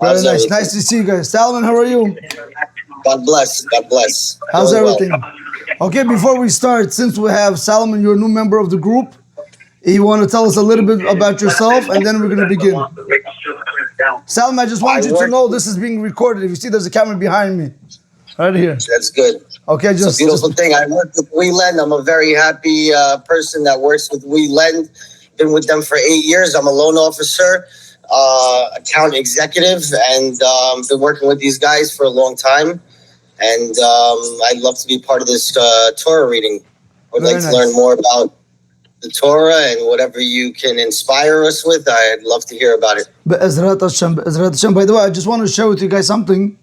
Very nice. Nice to see you guys. Salman, how are you? God bless. God bless. How's everything? Okay, before we start, since we have Salman, you're a new member of the group. You want to tell us a little bit about yourself, and then we're going to begin. Salman, I just want you to know this is being recorded. If you see, there's a camera behind me. Right here. That's good. Okay, it's a beautiful thing. I work with WeLend. I'm a very happy person that works with WeLend. Been with them for 8 years. I'm a loan officer, account executive, and been working with these guys for a long time. And I'd love to be part of this Torah reading. I'd like to learn more about the Torah and whatever you can inspire us with. I'd love to hear about it. But Ezrat Hashem, by the way, I just want to share with you guys something.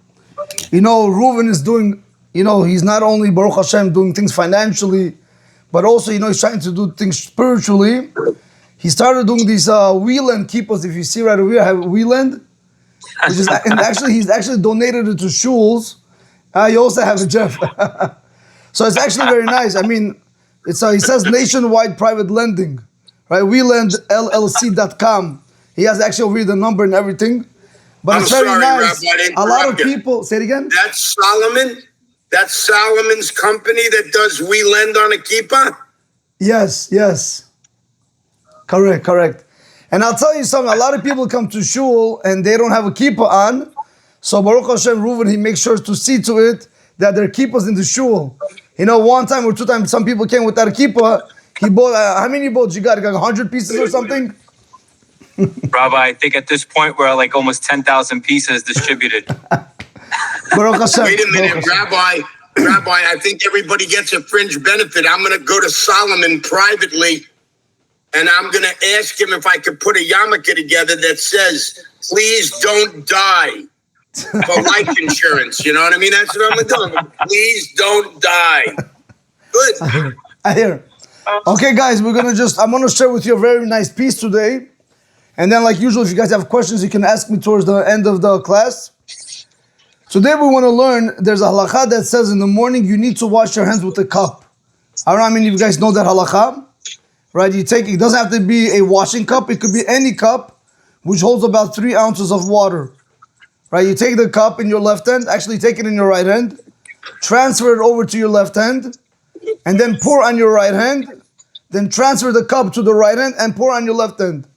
You know, Reuven is doing, he's not only, Baruch Hashem, doing things financially, but also, he's trying to do things spiritually. He started doing these WeLend keepers. If you see right over here, I have WeLend. And actually, he's actually donated it to shuls. You also have a Jeff. So it's actually very nice. I mean, he says nationwide private lending, right? WeLendLLC.com. He has actually over here the number and everything. But it's very nice. Rabbi, a lot of people, say it again? That's Solomon? That's Solomon's company that does WeLend on a kippah? Yes. Correct. And I'll tell you something, a lot of people come to shul and they don't have a kippah on. So Baruch Hashem, Reuven, he makes sure to see to it that there are kippahs in the shul. One time or two times, some people came without a kippah. He bought, how many boats you got? You got 100 pieces or something? Rabbi, I think at this point we're like almost 10,000 pieces distributed. Baruch Hashem. Wait a minute, Rabbi, I think everybody gets a fringe benefit. I'm going to go to Solomon privately, and I'm going to ask him if I could put a yarmulke together that says, "Please don't die," for life insurance. You know what I mean? That's what I'm going to do. Please don't die. Good. I hear. Okay, guys, I'm going to share with you a very nice piece today. And then, like usual, if you guys have questions, you can ask me towards the end of the class. Today we want to learn, there's a halakha that says in the morning you need to wash your hands with a cup. I don't know how many of you guys know that halakha. Right? It doesn't have to be a washing cup. It could be any cup which holds about 3 ounces of water. Right? You take the cup in your left hand, actually take it in your right hand, transfer it over to your left hand, and then pour on your right hand, then transfer the cup to the right hand and pour on your left hand.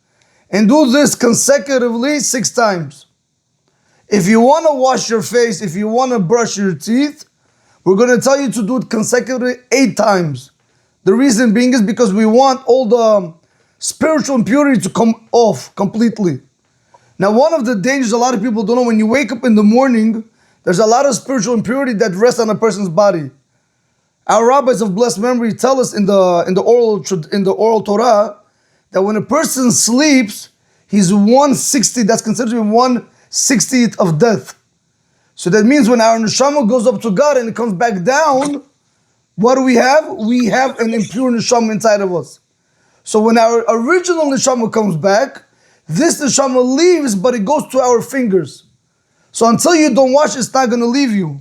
And do this consecutively 6 times. If you want to wash your face, if you want to brush your teeth, we're going to tell you to do it consecutively 8 times. The reason being is because we want all the spiritual impurity to come off completely. Now, one of the dangers a lot of people don't know, when you wake up in the morning, there's a lot of spiritual impurity that rests on a person's body. Our rabbis of blessed memory tell us in the oral Torah that when a person sleeps, he's 1/60. That's considered to be 1/60th of death. So that means when our neshama goes up to God and it comes back down, what do we have? We have an impure neshama inside of us. So when our original neshama comes back, this neshama leaves, but it goes to our fingers. So until you don't wash, it's not going to leave you.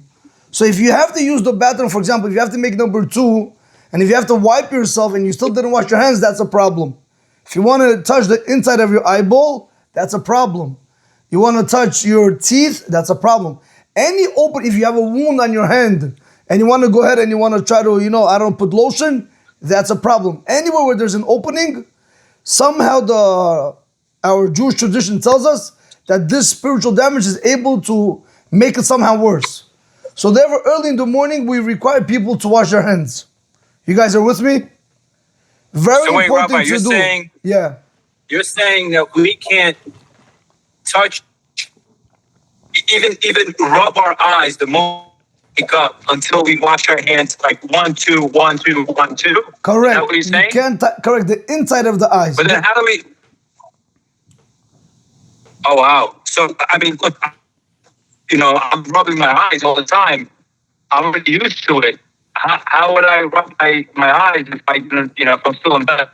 So if you have to use the bathroom, for example, if you have to make number 2, and if you have to wipe yourself and you still didn't wash your hands, that's a problem. If you want to touch the inside of your eyeball, that's a problem. You want to touch your teeth, that's a problem. If you have a wound on your hand and you want to go ahead and you want to try to, put lotion, that's a problem. Anywhere where there's an opening, somehow our Jewish tradition tells us that this spiritual damage is able to make it somehow worse. So therefore, early in the morning, we require people to wash their hands. You guys are with me? Very important Rabbi, to do. You're saying that we can't touch, even rub our eyes the moment we wake up until we wash our hands like 1, 2, 1, 2, 1, 2. Correct. Is that what you're saying? You can't correct the inside of the eyes. But then how do we? Oh wow! So I mean, look, I'm rubbing my eyes all the time. I'm already used to it. How would I rub my eyes if if I'm still in bed?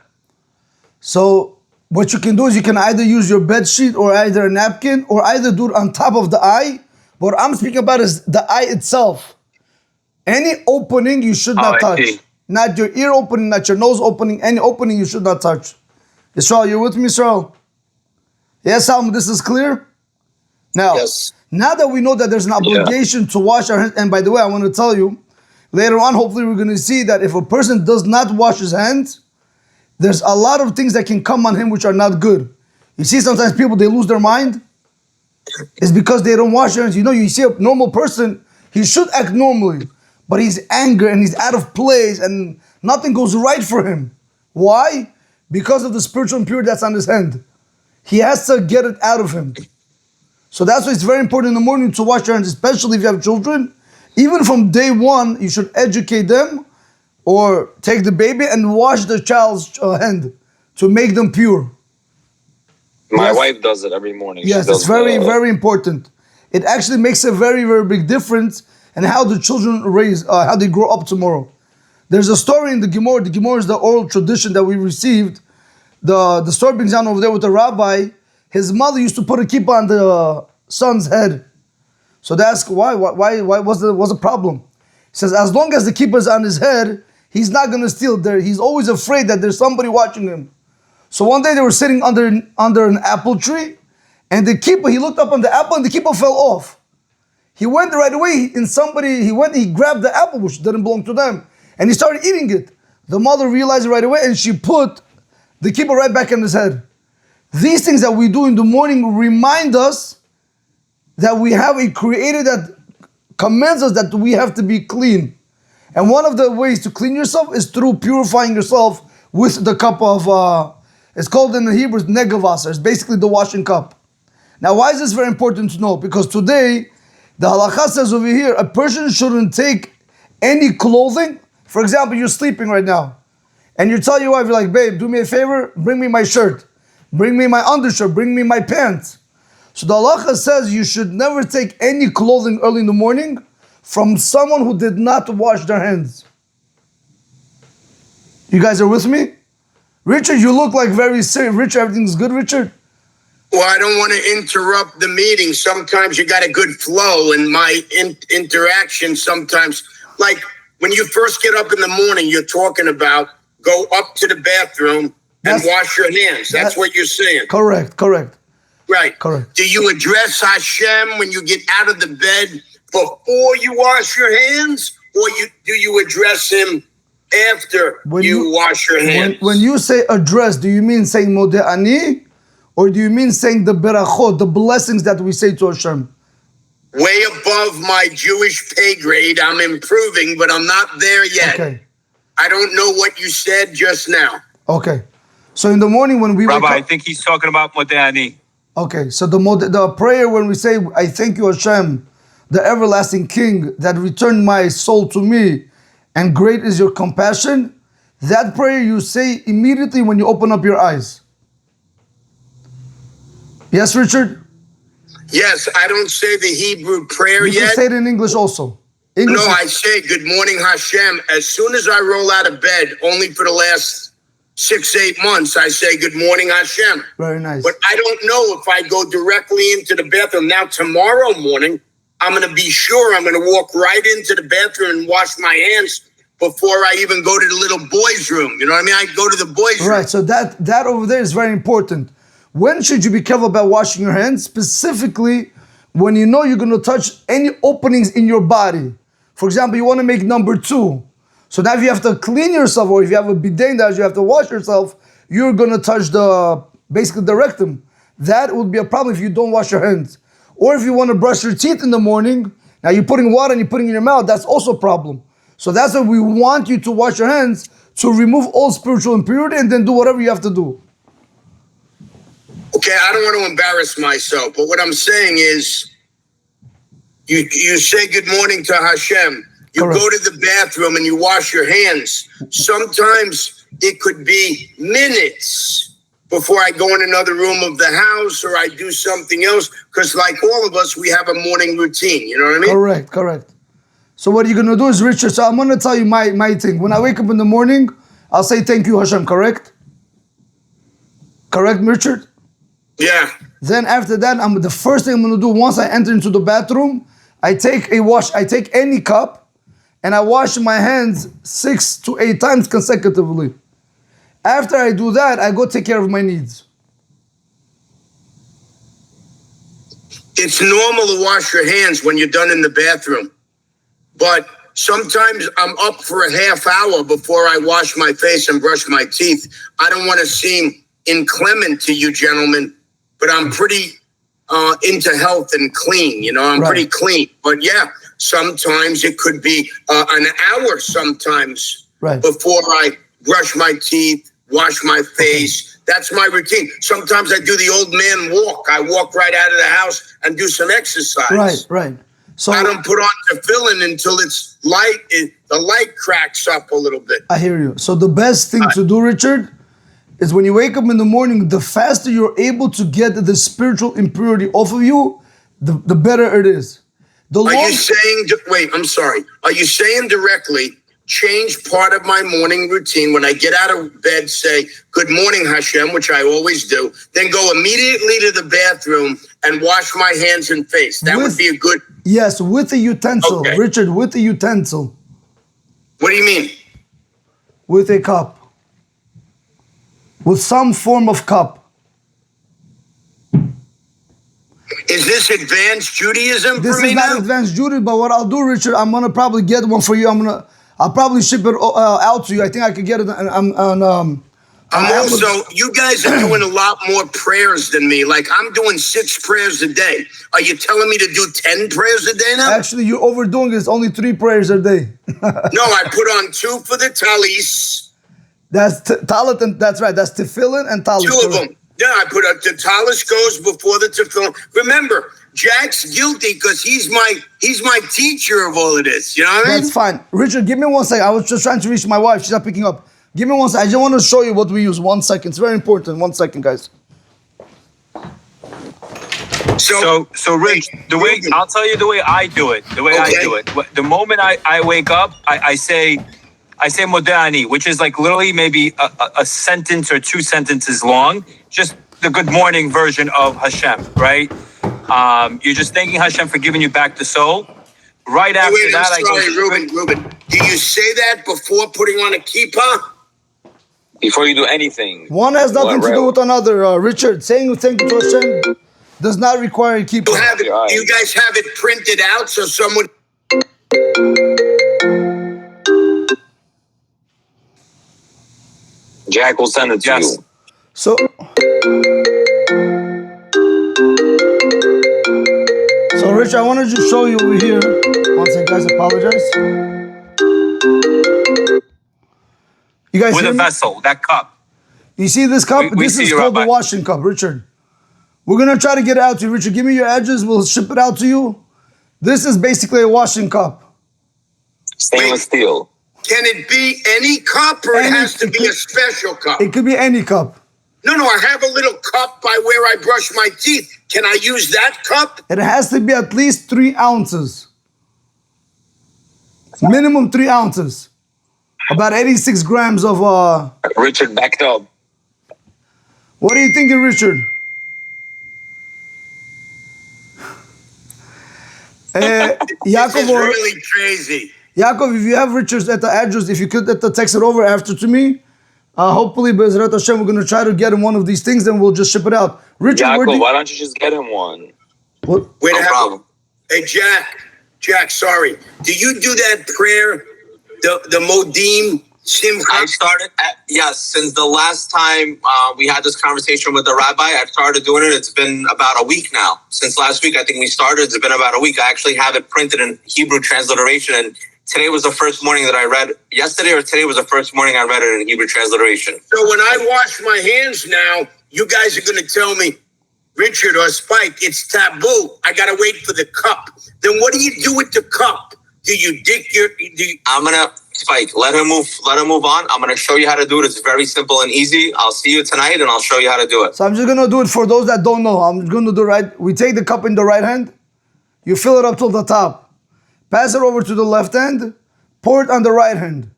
So what you can do is you can either use your bed sheet or either a napkin or either do it on top of the eye. What I'm speaking about is the eye itself. Any opening you should not touch. Not your ear opening, not your nose opening. Any opening you should not touch. Yisrael, you with me, Yisrael? Yes, Salman, this is clear? Now, Yes. now that we know that there's an obligation to wash our hands, and by the way, I want to tell you, later on, hopefully we're going to see that if a person does not wash his hands, there's a lot of things that can come on him which are not good. You see, sometimes people, they lose their mind. It's because they don't wash their hands. You know, you see a normal person, he should act normally, but he's angry and he's out of place and nothing goes right for him. Why? Because of the spiritual impurity that's on his hand. He has to get it out of him. So that's why it's very important in the morning to wash your hands, especially if you have children. Even from day one, you should educate them or take the baby and wash the child's hand to make them pure. My wife does it every morning. Yes, it's very, very important. It actually makes a very, very big difference in how the children how they grow up tomorrow. There's a story in the Gemara. The Gemara is the oral tradition that we received. The story brings down over there with the rabbi. His mother used to put a kippah on the son's head. So they ask why? Why was the problem? He says, as long as the kippah is on his head, he's not going to steal there. He's always afraid that there's somebody watching him. So one day they were sitting under an apple tree, and the kippah, he looked up on the apple and the kippah fell off. He went right away, he grabbed the apple which didn't belong to them, and he started eating it. The mother realized it right away, and she put the kippah right back on his head. These things that we do in the morning remind us that we have a creator that commands us that we have to be clean. And one of the ways to clean yourself is through purifying yourself with the cup of, it's called in the Hebrew, negavasa. It's basically the washing cup. Now, why is this very important to know? Because today, the halakha says over here, a person shouldn't take any clothing. For example, you're sleeping right now, and you tell your wife, you're like, babe, do me a favor, bring me my shirt, bring me my undershirt, bring me my pants. So the halakha says you should never take any clothing early in the morning from someone who did not wash their hands. You guys are with me? Richard, you look like very serious. Richard, everything's good, Richard? Well, I don't want to interrupt the meeting. Sometimes you got a good flow in my interaction. Sometimes, like when you first get up in the morning, you're talking about go up to the bathroom and wash your hands. That's what you're saying. Correct. Right. Correct. Do you address Hashem when you get out of the bed before you wash your hands? Or do you address him after you wash your hands? When you say address, do you mean saying Modeh Ani? Or do you mean saying the berachot, the blessings that we say to Hashem? Way above my Jewish pay grade. I'm improving, but I'm not there yet. Okay. I don't know what you said just now. Okay. So in the morning when we Rabbi, wake up, I think he's talking about Modeh Ani. okay, so the prayer when we say, I thank you Hashem, the everlasting King that returned my soul to me, and great is your compassion, that prayer you say immediately when you open up your eyes. Yes, Richard? Yes, I don't say the Hebrew prayer You yet. can say it in English also. English No, I say good morning Hashem. As soon as I roll out of bed, only for the last 6-8 months, I say good morning Hashem. Very nice. But I don't know if I go directly into the bathroom. Now, tomorrow morning, I'm going to be sure I'm going to walk right into the bathroom and wash my hands before I even go to the little boys' room. You know what I mean? I go to the boys' room. Right, so that over there is very important. When should you be careful about washing your hands? Specifically, when you know you're going to touch any openings in your body. For example, you want to make number 2. So now if you have to clean yourself, or if you have a bidet that you have to wash yourself, you're going to touch basically the rectum. That would be a problem if you don't wash your hands. Or if you want to brush your teeth in the morning, now you're putting water and you're putting it in your mouth, that's also a problem. So that's why we want you to wash your hands to remove all spiritual impurity and then do whatever you have to do. Okay, I don't want to embarrass myself, but what I'm saying is you say good morning to Hashem. You Correct. go to the bathroom and you wash your hands. Sometimes it could be minutes before I go in another room of the house or I do something else. Because like all of us, we have a morning routine. You know what I mean? Correct. So what you're going to do is, Richard, so I'm going to tell you my thing. When I wake up in the morning, I'll say thank you, Hashem, correct? Correct, Richard? Yeah. Then after that, the first thing I'm going to do once I enter into the bathroom, I take any cup and I wash my hands 6 to 8 times consecutively. After I do that, I go take care of my needs. it's normal to wash your hands when you're done in the bathroom. But sometimes I'm up for a half hour before I wash my face and brush my teeth. I don't want to seem inclement to you gentlemen, but I'm pretty into health and clean. You know, I'm pretty clean. But yeah, sometimes it could be an hour sometimes before I brush my teeth, wash my face. That's my routine. Sometimes I do the old man walk. I walk right out of the house and do some exercise. Right. So I don't put on tefillin until it's light. The light cracks up a little bit. I hear you. So the best thing to do, Richard, is when you wake up in the morning, the faster you're able to get the spiritual impurity off of you, the better it is. Are you saying, wait, I'm sorry. Are you saying directly, change part of my morning routine when I get out of bed, say, good morning, Hashem, which I always do, then go immediately to the bathroom and wash my hands and face. That would be a good... Yes, with a utensil. Okay. Richard, with a utensil. What do you mean? With a cup. With some form of cup. Is this advanced Judaism this for me now? This is not advanced Judaism, but what I'll do, Richard, I'm going to probably get one for you. I'll probably ship it out to you. I think I could get it on also, you guys are doing a lot more prayers than me. Like, I'm doing 6 prayers a day. Are you telling me to do 10 prayers a day now? Actually, you're overdoing it. It's only 3 prayers a day. No, I put on 2 for the talis. That's talit, and that's right. That's tefillin and talis. 2 of them. Yeah, I put up the talis goes before the tefillin. Remember, Jack's guilty because he's my teacher of all of this. You know what I mean? That's fine. Richard, give me 1 second. I was just trying to reach my wife. She's not picking up. Give me 1 second. I just want to show you what we use. 1 second. It's very important. 1 second, guys. So Rich, I'll tell you the way I do it. I do it. The moment I wake up, I say Modani, which is like literally maybe a sentence or 2 sentences long. Just the good morning version of Hashem, right? You're just thanking Hashem for giving you back the soul. Right after that, I go. Ruben, do you say that before putting on a kippah? Before you do anything. One has nothing to do with another. Richard, saying thank you to Hashem does not require a kippah. Do you guys have it printed out so someone... Jack will send it to you. So Rich, I want to just show you over here. 1 second, guys, apologize. You guys with a vessel, that cup. You see this cup? This is called the washing cup, Richard. We're going to try to get it out to you. Richard, give me your address. We'll ship it out to you. This is basically a washing cup. Stainless steel. Can it be any cup or it has to be a special cup? It could be any cup. No, I have a little cup by where I brush my teeth. Can I use that cup? It has to be at least 3 ounces. Minimum 3 ounces. About 86 grams of... Richard backed up. What are you thinking, Richard? This is really crazy. Yaakov, if you have Richard's at the address, if you could text it over after to me, hopefully, Be'ezrat Hashem, we're going to try to get him one of these things and we'll just ship it out. Richard, Yaakov, why don't you just get him one? What? No problem. Hey, Jack, sorry. Do you do that prayer, the Modim Simcha? I started, since the last time we had this conversation with the rabbi, I've started doing it. It's been about a week now. Since last week, I think we started, it's been about a week. I actually have it printed in Hebrew transliteration, and today was the first morning that I read, yesterday or today was the first morning I read it in Hebrew transliteration. So when I wash my hands now, you guys are going to tell me, Richard or Spike, it's taboo. I got to wait for the cup. Then what do you do with the cup? Do you dip your... I'm going to, Spike, let him move on. I'm going to show you how to do it. It's very simple and easy. I'll see you tonight and I'll show you how to do it. So I'm just going to do it for those that don't know. I'm going to do right. We take the cup in the right hand. You fill it up till the top. Pass it over to the left hand. Pour it on the right hand.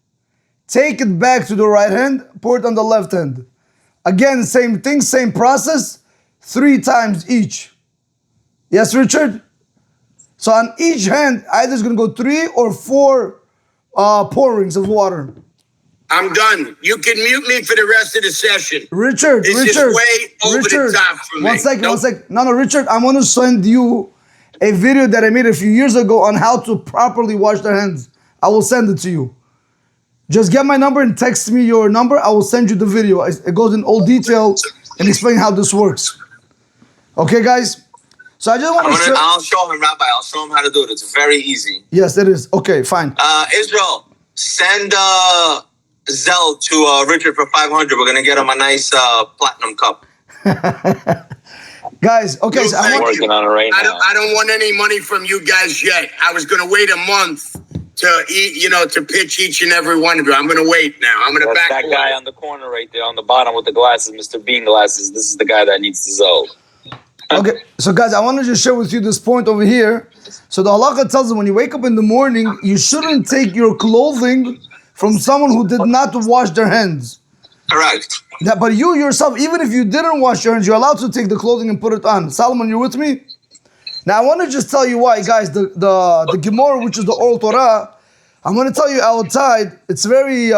Take it back to the right hand. Pour it on the left hand. Again, same thing, same process. 3 times each. Yes, Richard? So on each hand, either it's going to go 3 or 4 pourings of water. I'm done. You can mute me for the rest of the session. Richard, this is way over the top for me. One second. No, Richard, I want to send you a video that I made a few years ago on how to properly wash their hands. I will send it to you. Just get my number and text me your number. I will send you the video. It goes in all detail and explain how this works. Okay, guys? So I just want to I'll show him, Rabbi. I'll show him how to do it. It's very easy. Yes, it is. Okay, fine. Israel, send Zell to Richard for 500. We're going to get him a nice platinum cup. Guys, okay. No, So I'm working on it right now. I don't want any money from you guys yet. I was going to wait a month to eat, to pitch each and every one of you. I'm going to wait now. I'm going to That's back that guy on the corner right there on the bottom with the glasses, Mr. Bean glasses. This is the guy that needs to Zoe. Okay, so guys, I want to just share with you this point over here. So the halakha tells us when you wake up in the morning, you shouldn't take your clothing from someone who did not wash their hands. Correct. But you yourself, even if you didn't wash your hands, you're allowed to take the clothing and put it on. Solomon, you with me? Now I want to just tell you why, guys. The Gemara, which is the oral Torah, I'm going to tell you outside. It's very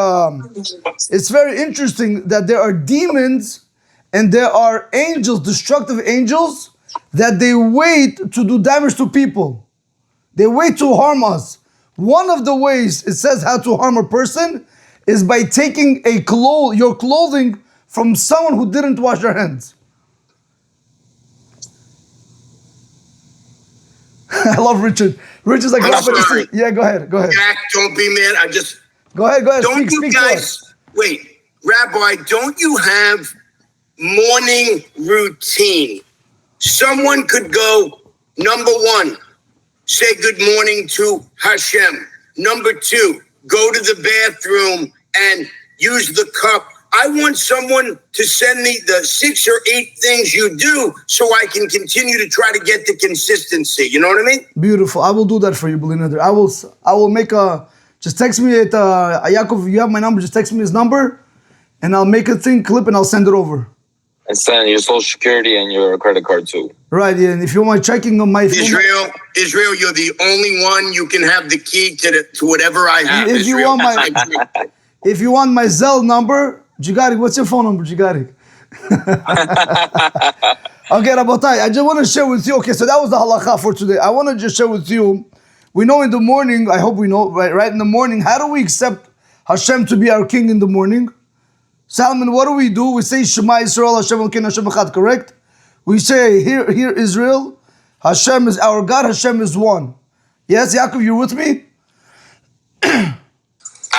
interesting that there are demons and there are angels, destructive angels, that they wait to do damage to people. They wait to harm us. One of the ways it says how to harm a person is by taking your clothing from someone who didn't wash their hands. I love Richard. Richard's like, yeah, go ahead. Jack, don't be mad. Go ahead. Don't you guys, wait, Rabbi, don't you have morning routine? Someone could go, number one, say good morning to Hashem. Number two, go to the bathroom and use the cup. I want someone to send me the 6 or 8 things you do so I can continue to try to get the consistency. You know what I mean? Beautiful. I will do that for you, Belinader. I will make just text me at, Yaakov, you have my number, just text me his number and I'll make a clip and I'll send it over. And send your social security and your credit card too. Right, yeah. And if you want checking on my phone, Israel, you're the only one. You can have the key to whatever I have. If you want if you want my Zelle number, Jigari, what's your phone number, Jigari? Okay, Rabotai, I just want to share with you. Okay, so that was the halakha for today. I want to just share with you. We know in the morning, I hope we know, right in the morning, how do we accept Hashem to be our king in the morning? Salman, what do? We say Shema Yisrael, Hashem Elokeinu, Hashem Echad, correct? We say, hear Israel, Hashem is our God, Hashem is one. Yes, Yaakov, you're with me?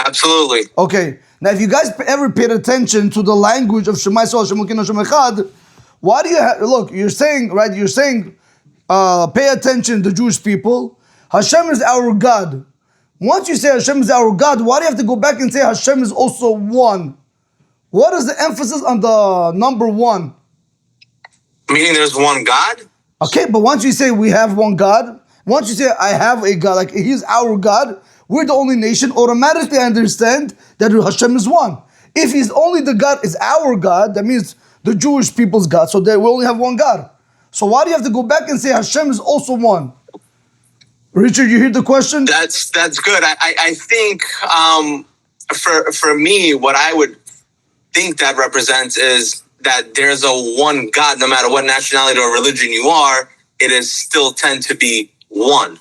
Absolutely. Okay. Now, if you guys ever paid attention to the language of Shema Yisrael, Hashem Elokeinu, Hashem Echad, why do you look, you're saying, right, pay attention, the Jewish people, Hashem is our God. Once you say Hashem is our God, why do you have to go back and say Hashem is also one? What is the emphasis on the number one? Meaning there's one God? Okay, but once you say we have one God, once you say I have a God, like He's our God, we're the only nation, automatically I understand that Hashem is one. If He's only the God is our God, that means the Jewish people's God, so they will only have one God. So why do you have to go back and say Hashem is also one? Richard, you hear the question? That's good. I think for me, what I would think that represents is that there's a one God, no matter what nationality or religion you are, it is still tend to be one.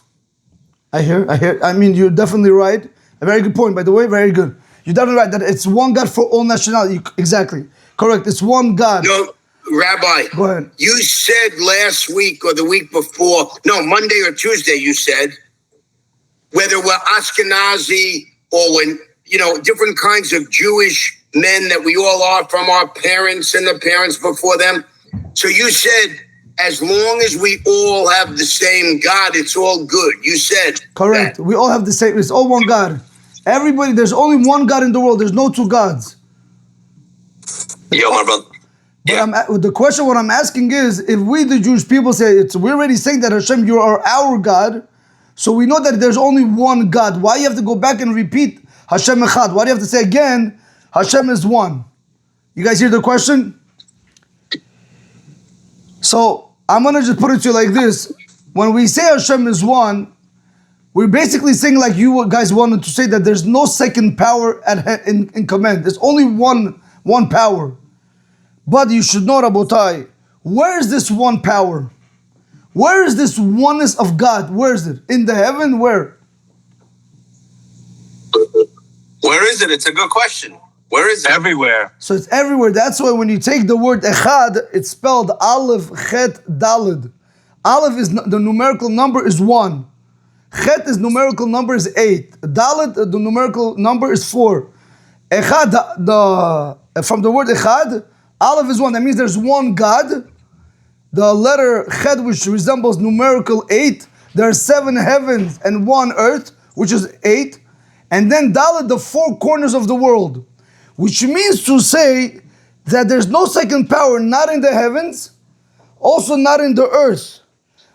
I hear. I mean, you're definitely right. A very good point, by the way. Very good. You're definitely right that it's one God for all nationality. Exactly. Correct. It's one God. No, Rabbi. Go ahead. You said last week or the week before, no, Monday or Tuesday, you said, whether we're Ashkenazi or when, different kinds of Jewish men that we all are from our parents and the parents before them. So you said, as long as we all have the same God, it's all good. You said correct. That. We all have the same. It's all one God. Everybody, there's only one God in the world. There's no two gods. Yo, my brother. Yeah. But the question, what I'm asking is, if we, the Jewish people, say we're already saying that Hashem, you are our God, so we know that there's only one God. Why you have to go back and repeat Hashem Echad? Why do you have to say again, Hashem is one? You guys hear the question? So I'm going to just put it to you like this. When we say Hashem is one, we're basically saying like you guys wanted to say that there's no second power in command. There's only one power. But you should know, Rabotai, where is this one power? Where is this oneness of God? Where is it? In the heaven? Where? Where is it? It's a good question. Where is it? Everywhere. So it's everywhere. That's why when you take the word Echad, it's spelled Aleph, Chet, Daled. Aleph is the numerical number is 1. Chet is numerical number is 8. Daled, the numerical number is 4. Echad, from the word Echad, Aleph is 1. That means there's one God. The letter Chet, which resembles numerical 8. There are 7 heavens and 1 earth, which is 8. And then Daled, the 4 corners of the world. Which means to say that there's no second power, not in the heavens, also not in the earth.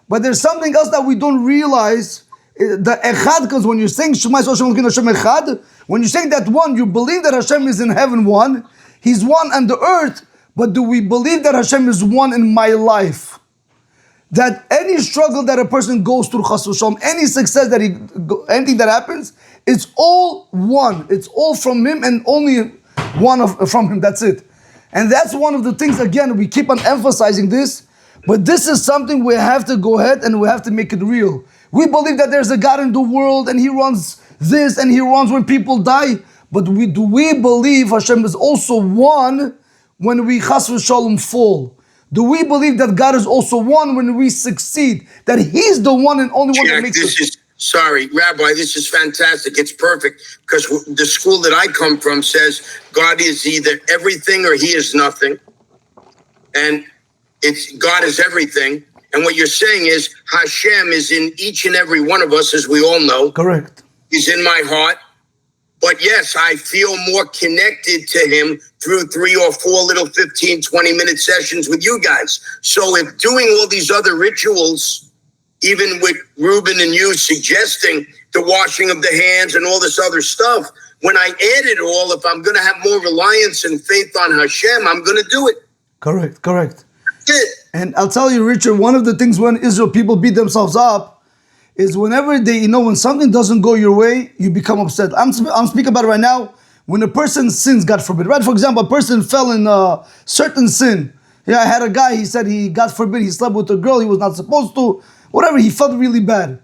But there's something else that we don't realize. The Echad, because when you're saying Shema Yisrael Hashem Echad, when you're saying that one, you believe that Hashem is in heaven one, He's one on the earth, but do we believe that Hashem is one in my life? That any struggle that a person goes through, Chas v'shalom, any success that anything that happens, it's all one. It's all from Him and only from Him. That's it. And that's one of the things, again, we keep on emphasizing this, but this is something we have to go ahead and we have to make it real. We believe that there's a God in the world and He runs this and He runs when people die, but do we believe Hashem is also one when we Chas v'shalom fall? Do we believe that God is also one when we succeed? That He's the one and only one that makes us... Sorry, Rabbi, this is fantastic. It's perfect because the school that I come from says God is either everything or He is nothing. And God is everything. And what you're saying is Hashem is in each and every one of us, as we all know. Correct. He's in my heart. But yes, I feel more connected to Him through 3 or 4 little 15, 20-minute sessions with you guys. So if doing all these other rituals, even with Ruben and you suggesting the washing of the hands and all this other stuff, when I add it all, if I'm going to have more reliance and faith on Hashem, I'm going to do it. Correct. That's it. And I'll tell you, Richard, one of the things when Israel people beat themselves up is whenever they, when something doesn't go your way, you become upset. I'm speaking about it right now. When a person sins, God forbid, right? For example, a person fell in a certain sin. Yeah, I had a guy, he said God forbid, he slept with a girl he was not supposed to. Whatever, he felt really bad.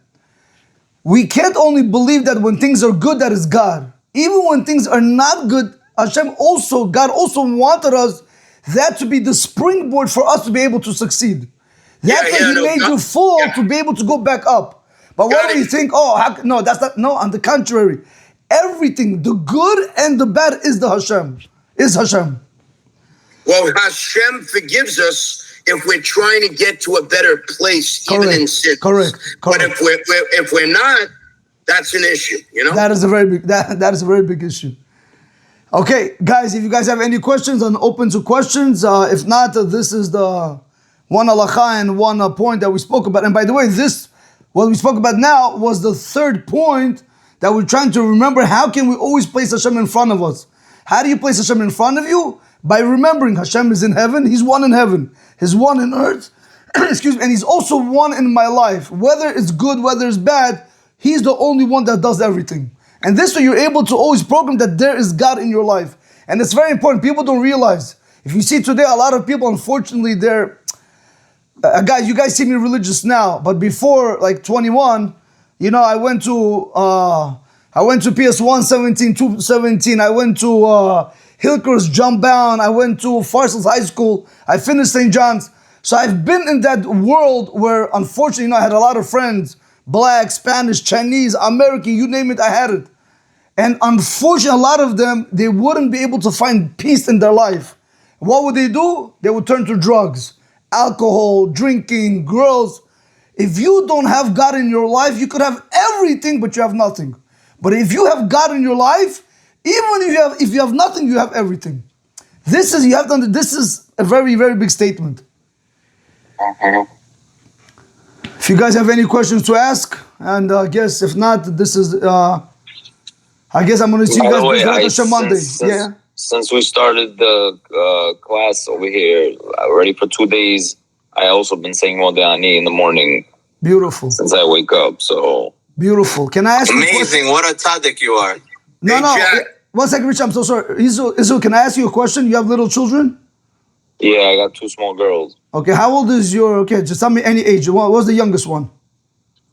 We can't only believe that when things are good, that is God. Even when things are not good, God also wanted us, that to be the springboard for us to be able to succeed. That's why He made you fall to be able to go back up. But what do we think? That's not, no, on the contrary. Everything, the good and the bad is Hashem. Well, Hashem forgives us if we're trying to get to a better place, even in sin. Correct. But if we're not, that's an issue, That is a very big that is a very big issue. Okay, guys, if you guys have any questions, I'm open to questions. If not, this is the one halacha and one point that we spoke about. And by the way, what we spoke about now was the third point that we're trying to remember. How can we always place Hashem in front of us? How do you place Hashem in front of you? By remembering Hashem is in heaven, He's one in heaven, He's one in earth, excuse me, and He's also one in my life. Whether it's good, whether it's bad, He's the only one that does everything. And this way you're able to always program that there is God in your life. And it's very important. People don't realize. If you see today, a lot of people, unfortunately, they're, guys, you guys see me religious now, but before like 21, I went to PS 117, 217, I went to Hillcrest Jump Bound, I went to Farcels High School, I finished St. John's. So I've been in that world where, unfortunately, I had a lot of friends, Black, Spanish, Chinese, American, you name it, I had it. And unfortunately, a lot of them, they wouldn't be able to find peace in their life. What would they do? They would turn to drugs, alcohol, drinking, girls. If you don't have God in your life, you could have everything, but you have nothing. But if you have God in your life, even if you have nothing, you have everything. This is a very, very big statement. If you guys have any questions to ask, and I guess if not, this is, I guess I'm going to see you guys Monday. Since we started the class over here, already for 2 days, I also been saying Modeh in the morning. Beautiful. Since I wake up, so. Beautiful. Can I ask you a question? Amazing. What a tzaddik you are. No. 1 second, Rich, I'm so sorry. Israel, can I ask you a question? You have little children? Yeah, I got 2 small girls. Okay, how old is your? Okay, just tell me any age. What's the youngest one?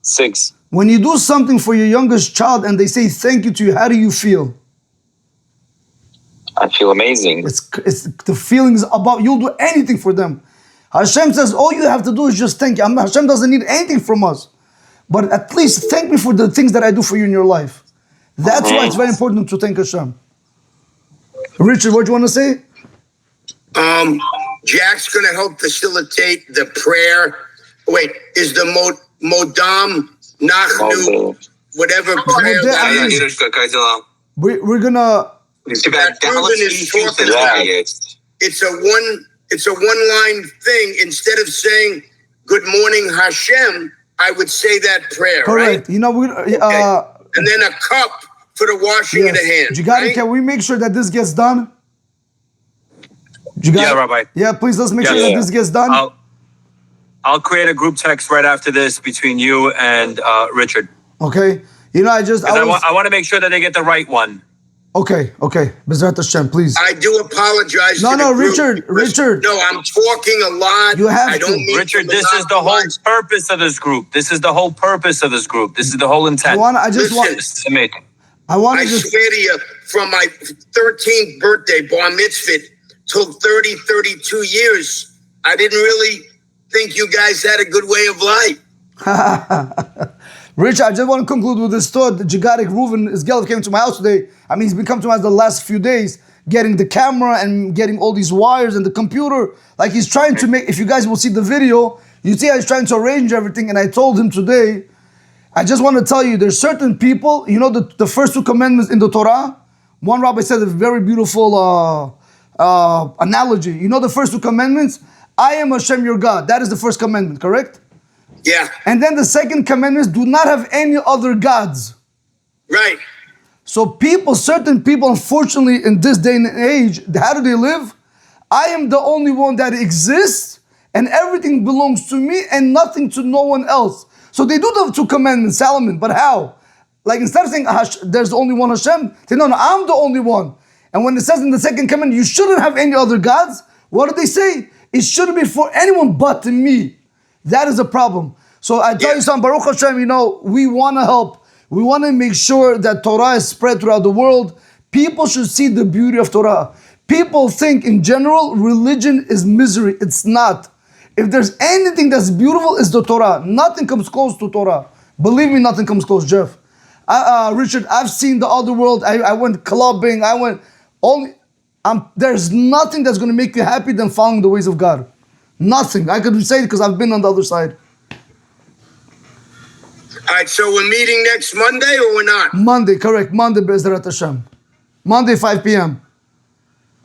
6. When you do something for your youngest child and they say thank you to you, how do you feel? I feel amazing. It's the feelings about you'll do anything for them. Hashem says all you have to do is just thank you. Hashem doesn't need anything from us, but at least thank me for the things that I do for you in your life. That's why it's very important to thank Hashem. Richard, what do you want to say? Jack's going to help facilitate the prayer. Wait, is the Modam Nachnu, whatever prayer that is? We're gonna. It's a one-line thing. Instead of saying "Good morning, Hashem," I would say that prayer. Correct. Right? You know, and then a cup for the washing of the hands. You got it. Can we make sure that this gets done? Yeah, Rabbi. Yeah, please let's make sure that this gets done. I'll create a group text right after this between you and Richard. Okay. You know, I want to make sure that they get the right one. Okay. Bezrat Hashem, please. I do apologize. No, Richard. No, I'm talking a lot. You have to. Richard, this is the whole purpose of this group. This is the whole intent. I swear to you, from my 13th birthday, bar mitzvah, till 32 years, I didn't really think you guys had a good way of life. Rich, I just want to conclude with this thought. The Jigarik Reuven Igal came to my house today. I mean, he's been coming to my house the last few days, getting the camera and getting all these wires and the computer. Like he's trying to make, if you guys will see the video, you see how he's trying to arrange everything. And I told him today, I just want to tell you, there's certain people, you know, the first 2 commandments in the Torah, one rabbi said a very beautiful analogy. You know the first 2 commandments? I am Hashem your God. That is the first commandment, correct? Yeah. And then the second commandment is do not have any other gods. Right. So certain people, unfortunately, in this day and age, how do they live? I am the only one that exists and everything belongs to me and nothing to no one else. So they do the 2 commandments, Solomon, but how? Like instead of saying there's only one Hashem, they say no, I'm the only one. And when it says in the second commandment, you shouldn't have any other gods, what do they say? It shouldn't be for anyone but me. That is a problem. So I tell you something, Baruch Hashem, you know, we want to help. We want to make sure that Torah is spread throughout the world. People should see the beauty of Torah. People think in general, religion is misery. It's not. If there's anything that's beautiful, it's the Torah. Nothing comes close to Torah. Believe me, nothing comes close, Jeff. Richard, I've seen the other world. I went clubbing. There's nothing that's going to make you happy than following the ways of God. Nothing. I could say it because I've been on the other side. All right, so we're meeting next Monday or we're not? Monday, correct. Monday, Bezrat Hashem. Monday, 5 p.m.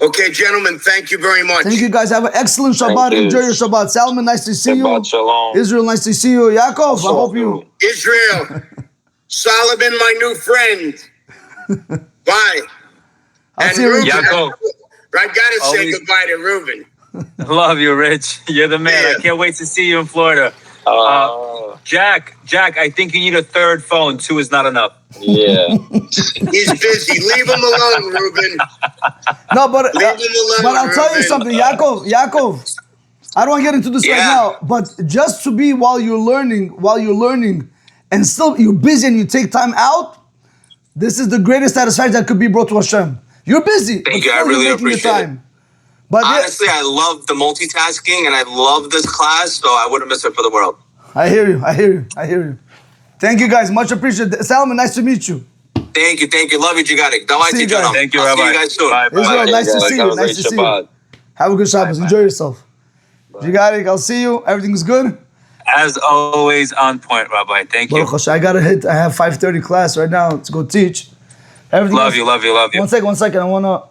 Okay, gentlemen, thank you very much. Thank you, guys. Have an excellent Shabbat. Enjoy your Shabbat. Salman, nice to see Shabbat you. Shalom. Israel, nice to see you. Yaakov, I hope you. Israel, Solomon, my new friend. Bye. I'll see you, Reuben. Yaakov. I gotta say goodbye to Reuben. Love you, Rich. You're the man. Yeah. I can't wait to see you in Florida. Jack, I think you need a 3rd phone. 2 is not enough. Yeah. He's busy. Leave him alone, Reuben. No, but Leave him alone, I'll tell you Reuben. something, Yaakov. I don't want to get into this right now, but just to be while you're learning, and still you're busy and you take time out, this is the greatest satisfaction that could be brought to Hashem. You're busy. Thank you. I really appreciate it. But honestly, I love the multitasking and I love this class, so I wouldn't miss it for the world. I hear you. Thank you, guys. Much appreciated. Salman, nice to meet you. Thank you. Love you, Jigarik. See you guys. Thank you, I'll Rabbi. see you guys soon. Bye. Israel, nice to see you. Nice to see you. Have a good Shabbos. Enjoy yourself. Jigarik, I'll see you. Everything's good? As always, on point, Rabbi. Thank you. I have 5:30 class right now to go teach. Love you. One second. I want to...